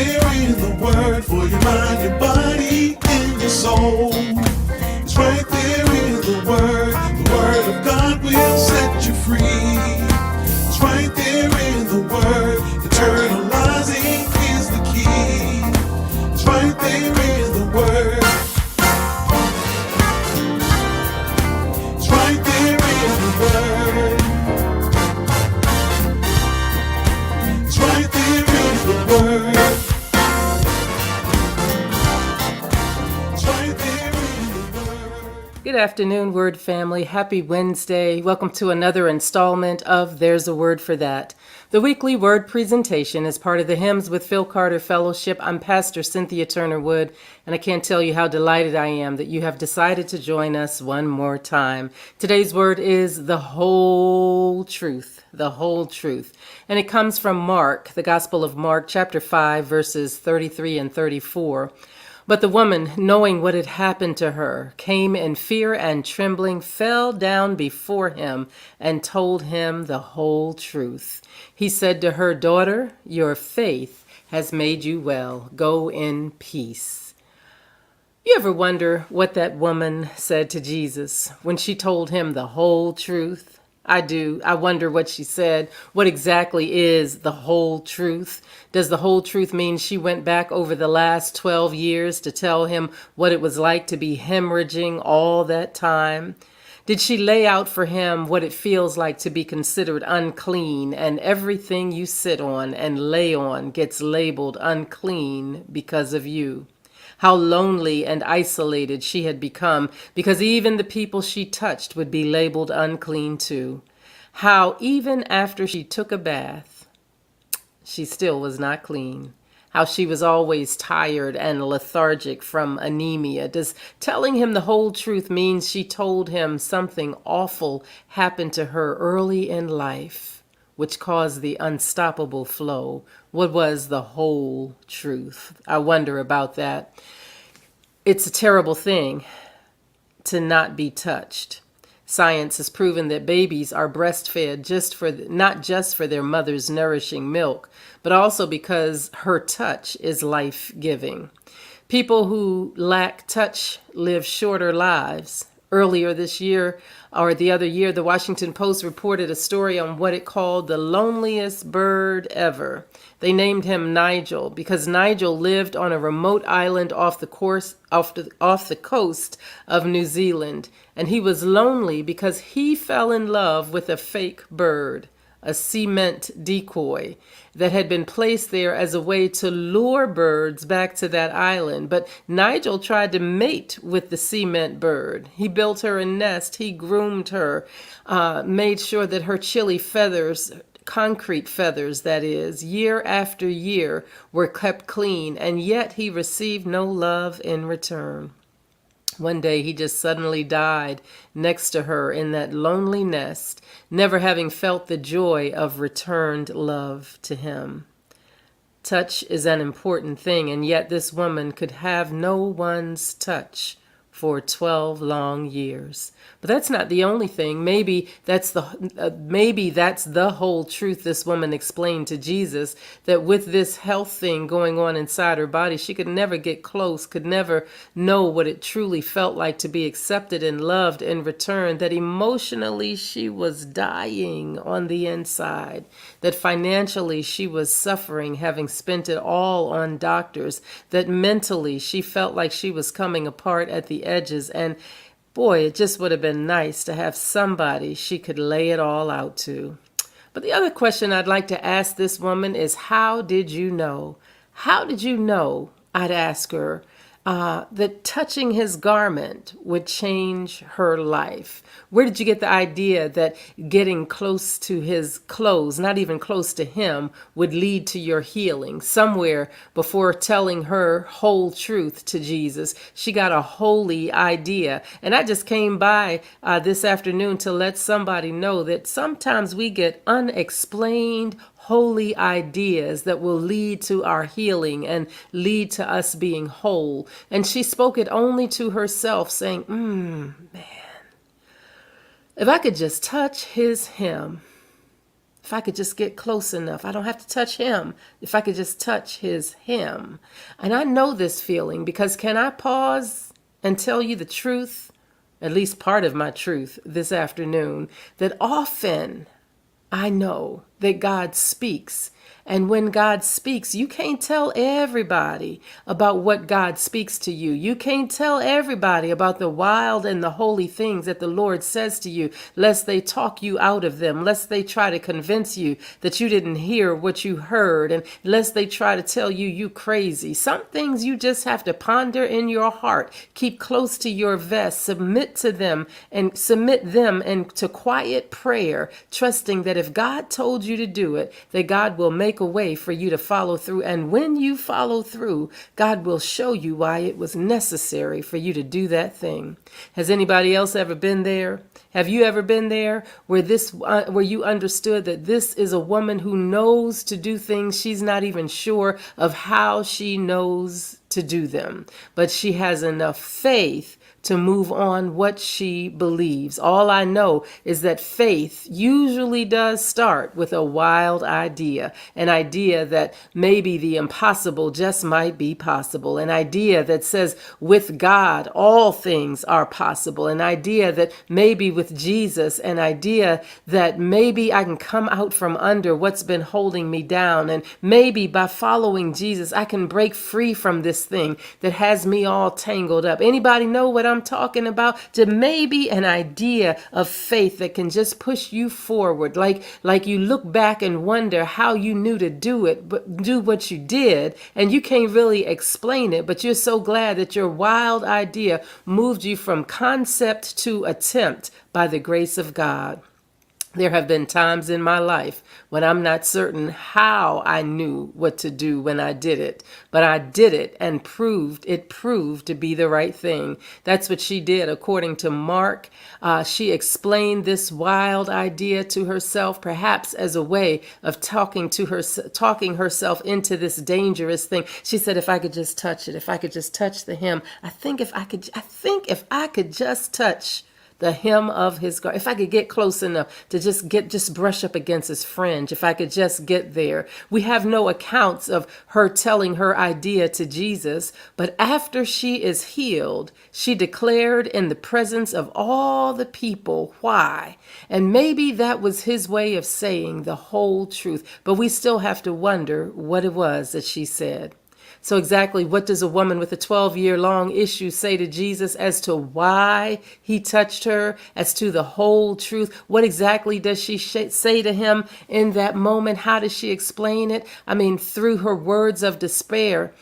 there in the Word for your mind, your body, and your soul. It's right there in the Word. The Word of God will set you free. It's right there in the Word. Eternalizing is the key. It's right there in the Word. It's right there in the Word. It's right there in the Word. It's right there in the Word. Good afternoon, Word family. Happy Wednesday. Welcome to another installment of There's a Word for That. The weekly word presentation is part of the Hymns with Phil Carter Fellowship. I'm Pastor Cynthia Turner Wood, and I can't tell you how delighted I am that you have decided to join us one more time. Today's word is the whole truth, the whole truth. And it comes from Mark, the Gospel of Mark, chapter 5, verses 33 and 34. But the woman, knowing what had happened to her, came in fear and trembling, fell down before him, and told him the whole truth. He said to her, "Daughter, your faith has made you well. Go in peace." You ever wonder what that woman said to Jesus when she told him the whole truth? I do. I wonder what she said. What exactly is the whole truth? Does the whole truth mean she went back over the last 12 years to tell him what it was like to be hemorrhaging all that time? Did she lay out for him what it feels like to be considered unclean, and everything you sit on and lay on gets labeled unclean because of you? How lonely and isolated she had become because even the people she touched would be labeled unclean too. How even after she took a bath, she still was not clean. How she was always tired and lethargic from anemia. Does telling him the whole truth mean she told him something awful happened to her early in life, which caused the unstoppable flow? What was the whole truth? I wonder about that. It's a terrible thing to not be touched. Science has proven that babies are breastfed not just for their mother's nourishing milk, but also because her touch is life-giving. People who lack touch live shorter lives. Earlier this year, or the other year, the Washington Post reported a story on what it called the loneliest bird ever. They named him Nigel because Nigel lived on a remote island off the coast of New Zealand, and he was lonely because he fell in love with a fake bird, a cement decoy that had been placed there as a way to lure birds back to that island. But Nigel tried to mate with the cement bird. He built her a nest. He groomed her, made sure that her chilly feathers, concrete feathers that is, year after year were kept clean, and yet he received no love in return. One day he just suddenly died next to her in that lonely nest, never having felt the joy of returned love to him. Touch is an important thing, and yet this woman could have no one's touch for 12 long years. But that's not the only thing. Maybe that's the whole truth this woman explained to Jesus, that with this health thing going on inside her body, she could never get close, could never know what it truly felt like to be accepted and loved in return, that emotionally she was dying on the inside, that financially she was suffering, having spent it all on doctors, that mentally she felt like she was coming apart at the edges, and boy, it just would have been nice to have somebody she could lay it all out to. But the other question I'd like to ask this woman is, how did you know? How did you know, I'd ask her, that touching his garment would change her life? Where did you get the idea that getting close to his clothes, not even close to him, would lead to your healing? Somewhere before telling her whole truth to Jesus, she got a holy idea. And I just came by this afternoon to let somebody know that sometimes we get unexplained holy ideas that will lead to our healing and lead to us being whole. And she spoke it only to herself, saying, man, if I could just touch his hem, If I could just get close enough, I don't have to touch him. If I could just touch his hem. And I know this feeling because can I pause and tell you the truth, at least part of my truth this afternoon, that often I know that God speaks. And when God speaks, you can't tell everybody about what God speaks to you. You can't tell everybody about the wild and the holy things that the Lord says to you, lest they talk you out of them, lest they try to convince you that you didn't hear what you heard, and lest they try to tell you you crazy. Some things you just have to ponder in your heart, keep close to your vest, submit them to quiet prayer, trusting that if God told you to do it, that God will make a way for you to follow through. And when you follow through, God will show you why it was necessary for you to do that thing. Has anybody else ever been there? Have you ever been there where you understood that this is a woman who knows to do things she's not even sure of how she knows to do them, but she has enough faith to move on what she believes. All I know is that faith usually does start with a wild idea, an idea that maybe the impossible just might be possible, an idea that says with God all things are possible, an idea that maybe with Jesus, an idea that maybe I can come out from under what's been holding me down, and maybe by following Jesus I can break free from this thing that has me all tangled up. Anybody know what I'm talking about? To maybe an idea of faith that can just push you forward, like you look back and wonder how you knew to do it, but do what you did, and you can't really explain it, but you're so glad that your wild idea moved you from concept to attempt by the grace of God. There have been times in my life when I'm not certain how I knew what to do when I did it, but I did it and it proved to be the right thing. That's what she did according to Mark. She explained this wild idea to herself, perhaps as a way of talking herself into this dangerous thing. She said, if I could just touch it, if I could just touch the hem, I think if I could just touch the hem of his garment, if I could get close enough to just brush up against his fringe, if I could just get there. We have no accounts of her telling her idea to Jesus, but after she is healed, she declared in the presence of all the people why. And maybe that was his way of saying the whole truth, but we still have to wonder what it was that she said. So exactly what does a woman with a 12-year-long issue say to Jesus as to why he touched her, as to the whole truth? What exactly does she say to him in that moment? How does she explain it? I mean, through her words of despair.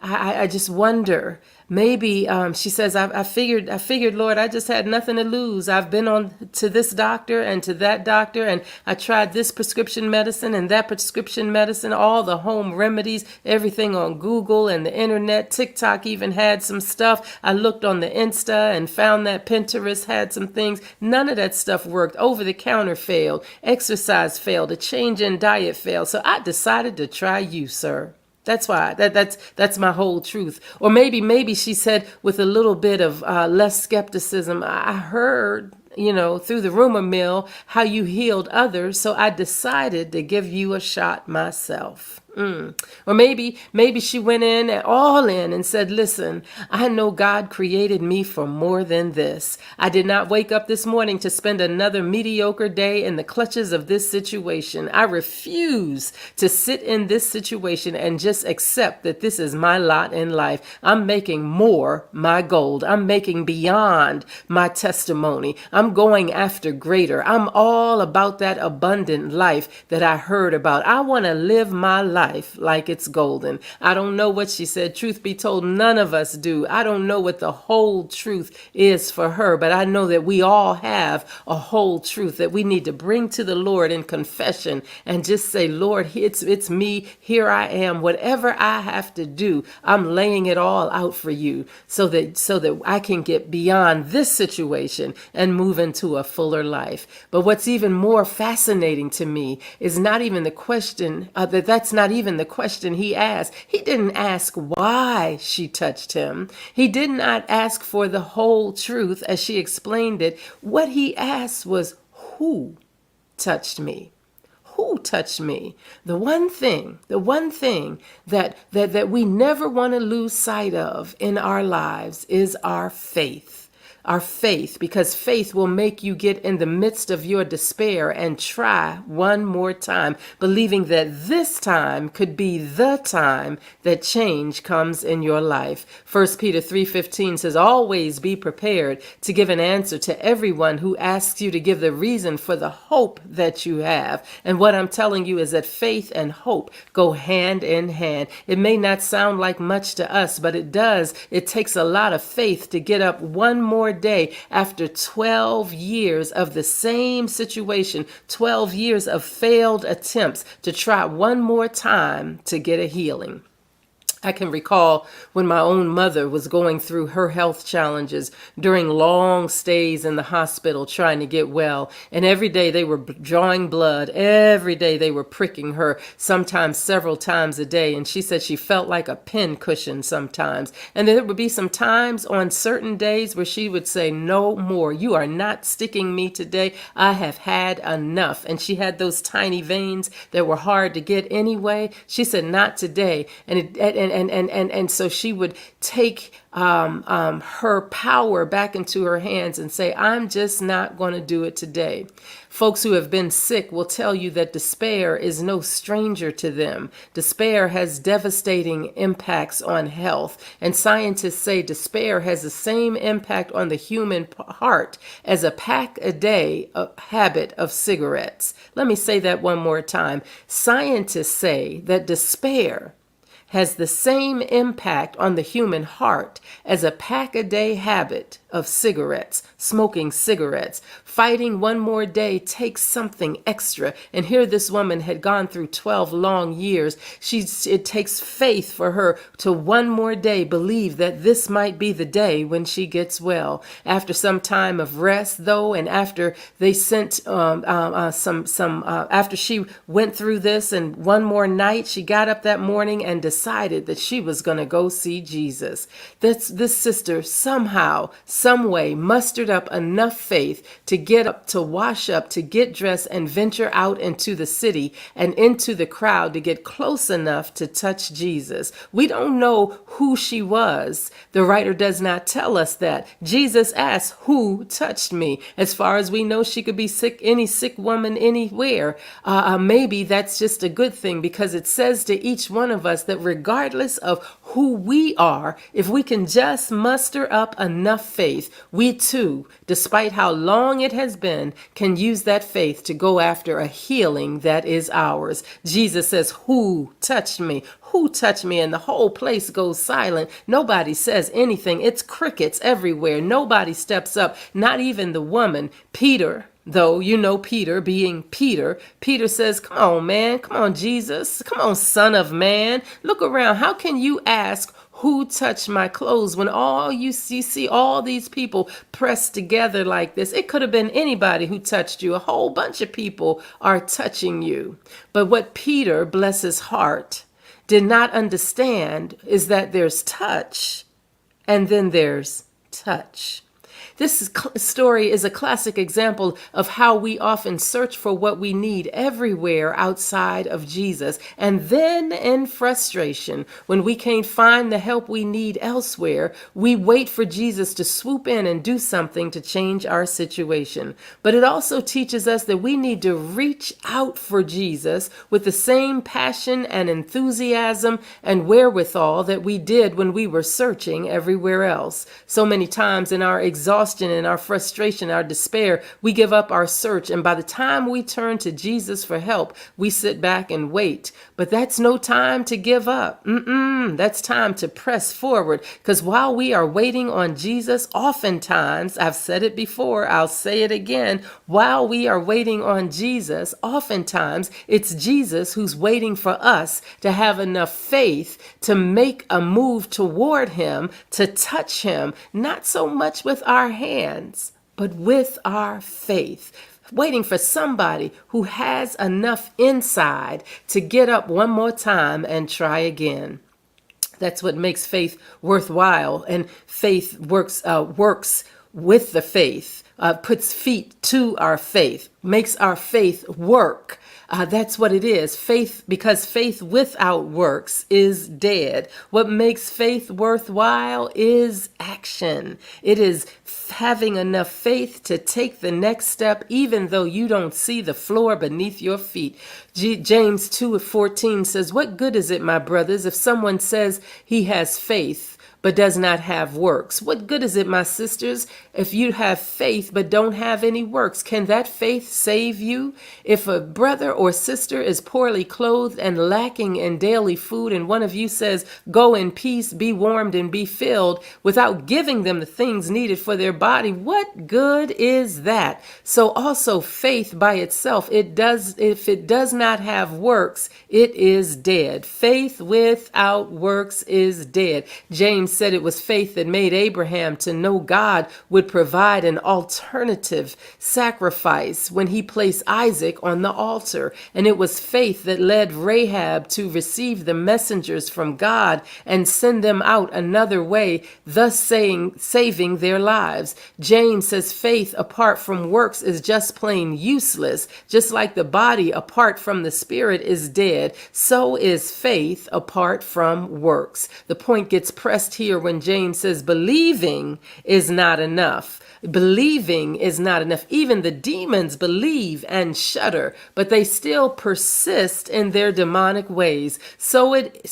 I just wonder. Maybe she says, I figured, Lord, I just had nothing to lose. I've been on to this doctor and to that doctor, and I tried this prescription medicine and that prescription medicine, all the home remedies, everything on Google and the internet. TikTok even had some stuff. I looked on the Insta and found that Pinterest had some things. None of that stuff worked. Over the counter failed. Exercise failed. A change in diet failed. So I decided to try you, sir. That's why. That's my whole truth. Or maybe she said with a little bit of less skepticism, I heard, through the rumor mill how you healed others, so I decided to give you a shot myself. Or maybe she went all in and said, listen, I know God created me for more than this. I did not wake up this morning to spend another mediocre day in the clutches of this situation. I refuse to sit in this situation and just accept that this is my lot in life. I'm making more my gold. I'm making beyond my testimony. I'm going after greater. I'm all about that abundant life that I heard about. I want to live my life like it's golden. I don't know what she said. Truth be told, none of us do. I don't know what the whole truth is for her, but I know that we all have a whole truth that we need to bring to the Lord in confession and just say, Lord, it's me. Here I am. Whatever I have to do, I'm laying it all out for you so that I can get beyond this situation and move into a fuller life. But what's even more fascinating to me is not even the question that's not even the question he asked. He didn't ask why she touched him. He did not ask for the whole truth as she explained it. What he asked was, who touched me? Who touched me? The one thing that we never want to lose sight of in our lives is our faith. Our faith, because faith will make you get in the midst of your despair and try one more time, believing that this time could be the time that change comes in your life. 1 Peter 3:15 says, always be prepared to give an answer to everyone who asks you to give the reason for the hope that you have. And what I'm telling you is that faith and hope go hand in hand. It may not sound like much to us, but it does. It takes a lot of faith to get up one more day after 12 years of the same situation, 12 years of failed attempts to try one more time to get a healing. I can recall when my own mother was going through her health challenges during long stays in the hospital trying to get well. And every day they were drawing blood. Every day they were pricking her, sometimes several times a day. And she said she felt like a pin cushion sometimes. And there would be some times on certain days where she would say, no more. You are not sticking me today. I have had enough. And she had those tiny veins that were hard to get anyway. She said, not today. And so she would take her power back into her hands and say, I'm just not going to do it today. Folks who have been sick will tell you that despair is no stranger to them. Despair has devastating impacts on health, and scientists say despair has the same impact on the human heart as a pack-a-day habit of cigarettes. Let me say that one more time. Scientists say that despair has the same impact on the human heart as a pack-a-day habit of cigarettes, smoking cigarettes. Fighting one more day takes something extra. And here this woman had gone through 12 long years. It takes faith for her to one more day believe that this might be the day when she gets well. After some time of rest, though, and after they sent after she went through this, and one more night, she got up that morning and decided that she was going to go see Jesus. This sister somehow, some way, mustered up enough faith to get up, to wash up, to get dressed and venture out into the city and into the crowd to get close enough to touch Jesus. We don't know who she was. The writer does not tell us that. Jesus asked, who touched me? As far as we know, she could be sick, any sick woman anywhere. Maybe that's just a good thing, because it says to each one of us that regardless of who we are, if we can just muster up enough faith, we too, despite how long it has been, can use that faith to go after a healing that is ours. Jesus says, who touched me? Who touched me? And the whole place goes silent. Nobody says anything. It's crickets everywhere. Nobody steps up, not even the woman. Peter, though, you know Peter being Peter, Peter says, come on, man. Come on, Jesus. Come on, Son of Man. Look around. How can you ask who touched my clothes when all you see all these people pressed together like this? It could have been anybody who touched you. A whole bunch of people are touching you. But what Peter, bless his heart, did not understand is that there's touch and then there's touch. This story is a classic example of how we often search for what we need everywhere outside of Jesus. And then in frustration, when we can't find the help we need elsewhere, we wait for Jesus to swoop in and do something to change our situation. But it also teaches us that we need to reach out for Jesus with the same passion and enthusiasm and wherewithal that we did when we were searching everywhere else. So many times in our exhaustion, in our frustration, our despair, we give up our search. And by the time we turn to Jesus for help, we sit back and wait. But that's no time to give up. That's time to press forward. Because while we are waiting on Jesus, oftentimes, I've said it before, I'll say it again, while we are waiting on Jesus, oftentimes it's Jesus who's waiting for us to have enough faith to make a move toward him, to touch him, not so much with our hands, but with our faith. Waiting for somebody who has enough inside to get up one more time and try again. That's what makes faith worthwhile. And faith works with the faith, puts feet to our faith, makes our faith work. That's what it is. Faith, because faith without works is dead. What makes faith worthwhile is action. It is having enough faith to take the next step, even though you don't see the floor beneath your feet. James 2:14 says, "What good is it, my brothers, if someone says he has faith but does not have works? What good is it, my sisters, if you have faith but don't have any works? Can that faith save you? If a brother or sister is poorly clothed and lacking in daily food, and one of you says, 'Go in peace, be warmed and be filled,' without giving them the things needed for their body, what good is that?" So also faith by itself, if it does not have works, it is dead. Faith without works is dead. James said it was faith that made Abraham to know God would provide an alternative sacrifice when he placed Isaac on the altar. And it was faith that led Rahab to receive the messengers from God and send them out another way, thus saving their lives. James says faith apart from works is just plain useless. Just like the body apart from the spirit is dead, so is faith apart from works. The point gets pressed here when James says believing is not enough. Believing is not enough. Even the demons believe and shudder, but they still persist in their demonic ways. It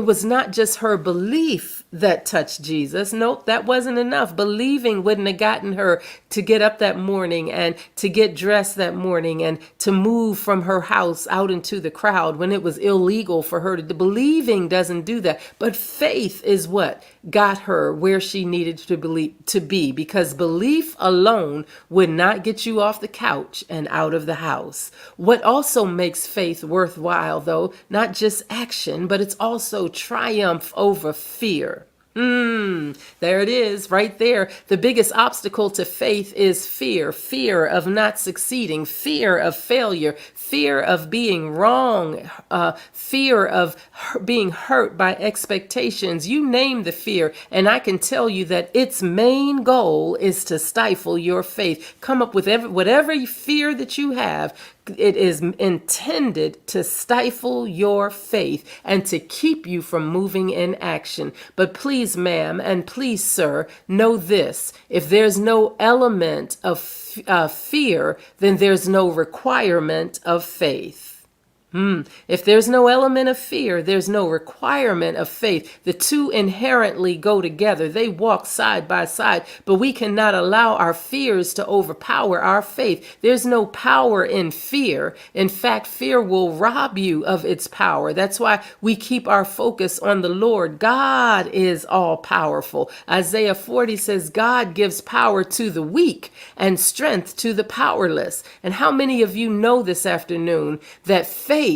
was not just her belief that touched Jesus. Nope, that wasn't enough. Believing wouldn't have gotten her to get up that morning and to get dressed that morning and to move from her house out into the crowd when it was illegal for her to. Believing doesn't do that. But faith is what got her where she needed to be, because belief alone would not get you off the couch and out of the house. What also makes faith worthwhile, though, not just action, but it's also triumph over fear. There it is, right there. The biggest obstacle to faith is fear. Fear of not succeeding, fear of failure, fear of being wrong, fear of being hurt by expectations. You name the fear, and I can tell you that its main goal is to stifle your faith. Come up with whatever fear that you have. It is intended to stifle your faith and to keep you from moving in action. But please, ma'am, and please, sir, know this. If there's no element of fear, then there's no requirement of faith. If there's no element of fear, there's no requirement of faith. The two inherently go together. They walk side by side, but we cannot allow our fears to overpower our faith. There's no power in fear. In fact, fear will rob you of its power. That's why we keep our focus on the Lord. God is all powerful. Isaiah 40 says, God gives power to the weak and strength to the powerless. And how many of you know this afternoon that faith,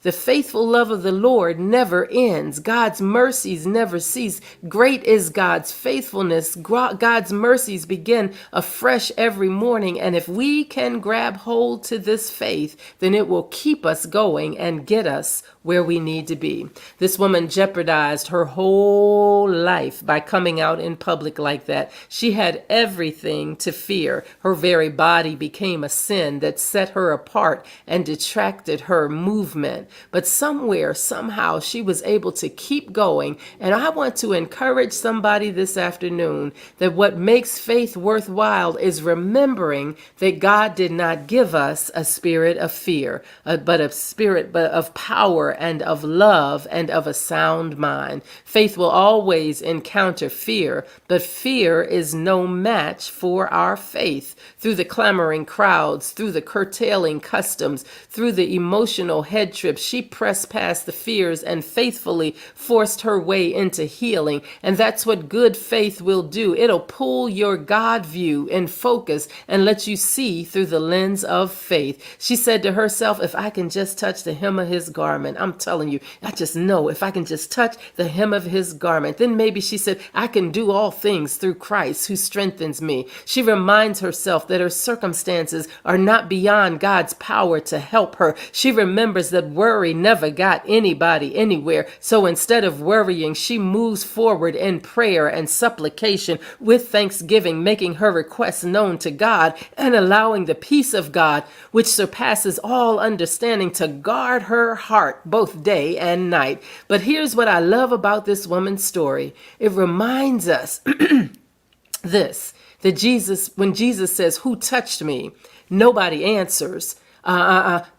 the faithful love of the Lord, never ends. God's mercies never cease. Great is God's faithfulness. God's mercies begin afresh every morning. And if we can grab hold to this faith, then it will keep us going and get us where we need to be. This woman jeopardized her whole life by coming out in public like that. She had everything to fear. Her very body became a sin that set her apart and detracted her movement. But somewhere, somehow, she was able to keep going. And I want to encourage somebody this afternoon that what makes faith worthwhile is remembering that God did not give us a spirit of fear, but a spirit of power and of love and of a sound mind. Faith will always encounter fear, but fear is no match for our faith. Through the clamoring crowds, through the curtailing customs, through the emotional head trips, she pressed past the fears and faithfully forced her way into healing. And that's what good faith will do. It'll pull your God view in focus and let you see through the lens of faith. She said to herself, if I can just touch the hem of his garment, I'm telling you, I just know if I can just touch the hem of his garment. Then maybe she said, I can do all things through Christ who strengthens me. She reminds herself that her circumstances are not beyond God's power to help her. She remembers that worry never got anybody anywhere. So instead of worrying, she moves forward in prayer and supplication with thanksgiving, making her requests known to God and allowing the peace of God, which surpasses all understanding, to guard her heart both day and night. But here's what I love about this woman's story. It reminds us this, that when Jesus says, who touched me? Nobody answers.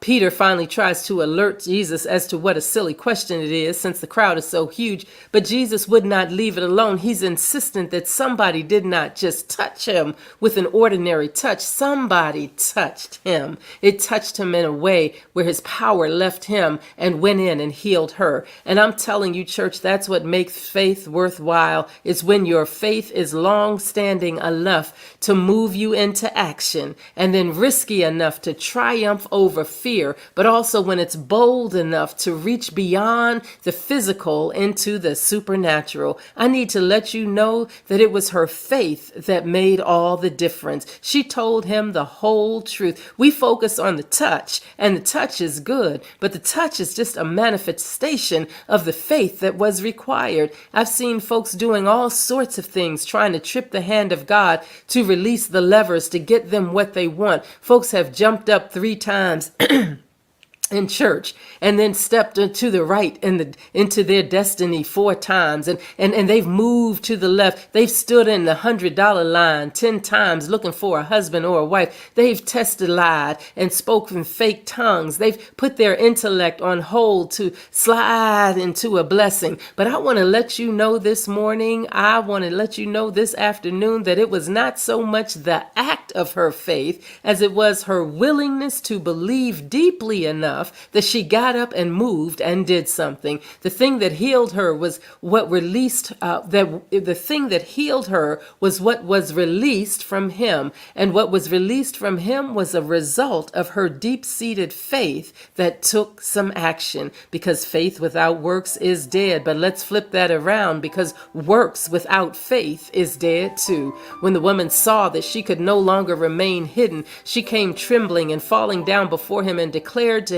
Peter finally tries to alert Jesus as to what a silly question it is, since the crowd is so huge, but Jesus would not leave it alone. He's insistent that somebody did not just touch him with an ordinary touch. Somebody touched him. It touched him in a way where his power left him and went in and healed her. And I'm telling you, church, that's what makes faith worthwhile. It's when your faith is long-standing enough to move you into action, and then risky enough to triumph over fear, but also when it's bold enough to reach beyond the physical into the supernatural. I need to let you know that it was her faith that made all the difference. She told him the whole truth. We focus on the touch, and the touch is good, but the touch is just a manifestation of the faith that was required. I've seen folks doing all sorts of things, trying to trip the hand of God to release the levers to get them what they want. Folks have jumped up 3 times in church and then stepped to the right into their destiny 4 times, and they've moved to the left. They've stood in the $100 line 10 times looking for a husband or a wife. They've lied and spoken fake tongues. They've put their intellect on hold to slide into a blessing. But I want to let you know this morning, I want to let you know this afternoon, that it was not so much the act of her faith as it was her willingness to believe deeply enough that she got up and moved and did something. The thing that healed her was what released, the thing that healed her was what was released from him. And what was released from him was a result of her deep-seated faith that took some action, because faith without works is dead. But let's flip that around, because works without faith is dead too. When the woman saw that she could no longer remain hidden, she came trembling and falling down before him and declared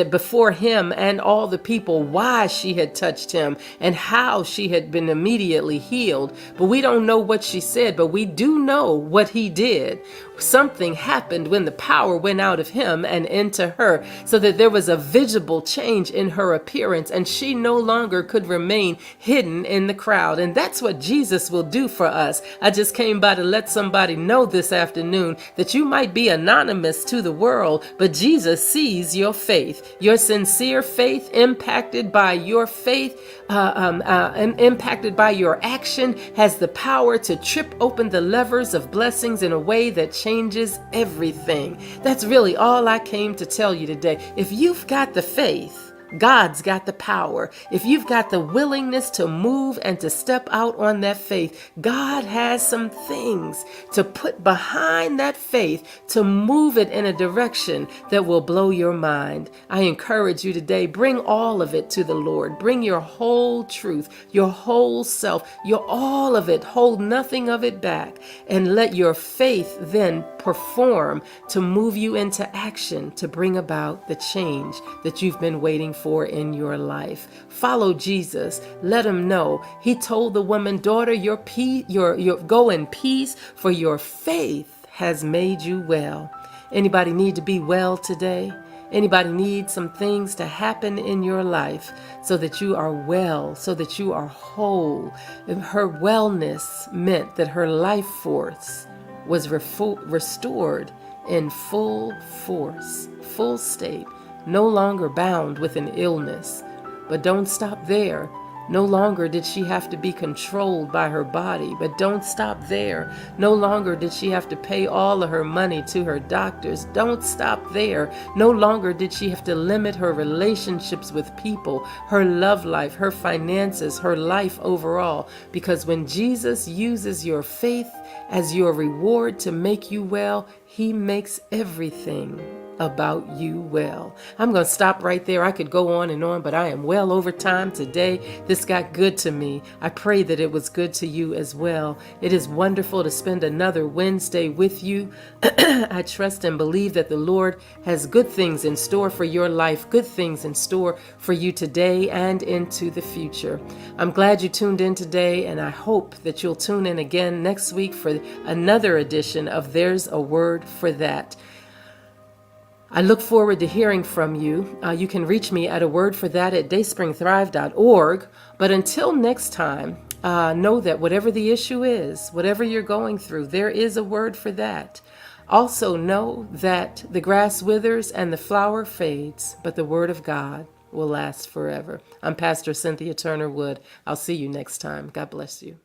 before him and all the people why she had touched him and how she had been immediately healed. But we don't know what she said, but we do know what he did. Something happened when the power went out of him and into her, so that there was a visible change in her appearance, and she no longer could remain hidden in the crowd. And that's what Jesus will do for us. I just came by to let somebody know this afternoon that you might be anonymous to the world, but Jesus sees your faith, your sincere faith, impacted by your faith, impacted by your action, has the power to trip open the levers of blessings in a way that changes everything. That's really all I came to tell you today. If you've got the faith, God's got the power. If you've got the willingness to move and to step out on that faith, God has some things to put behind that faith to move it in a direction that will blow your mind. I encourage you today, bring all of it to the Lord. Bring your whole truth, your whole self, your all of it. Hold nothing of it back, and let your faith then perform to move you into action to bring about the change that you've been waiting for in your life. Follow Jesus. Let him know. He told the woman, daughter, your go in peace, for your faith has made you well. Anybody need to be well today? Anybody need some things to happen in your life so that you are well, so that you are whole? And her wellness meant that her life force was restored in full force, full state, no longer bound with an illness. But don't stop there. No longer did she have to be controlled by her body, but don't stop there. No longer did she have to pay all of her money to her doctors. Don't stop there. No longer did she have to limit her relationships with people, her love life, her finances, her life overall. Because when Jesus uses your faith as your reward to make you well, he makes everything about you well. I'm going to stop right there. I could go on and on, but I am well over time today. This got good to me. I pray that it was good to you as well. It is wonderful to spend another Wednesday with you. I trust and believe that the Lord has good things in store for your life, good things in store for you today and into the future. I'm glad you tuned in today, and I hope that you'll tune in again next week for another edition of There's a Word for That. I look forward to hearing from you. You can reach me at awordforthat@dayspringthrive.org. But until next time, know that whatever the issue is, whatever you're going through, there is a word for that. Also know that the grass withers and the flower fades, but the word of God will last forever. I'm Pastor Cynthia Turner Wood. I'll see you next time. God bless you.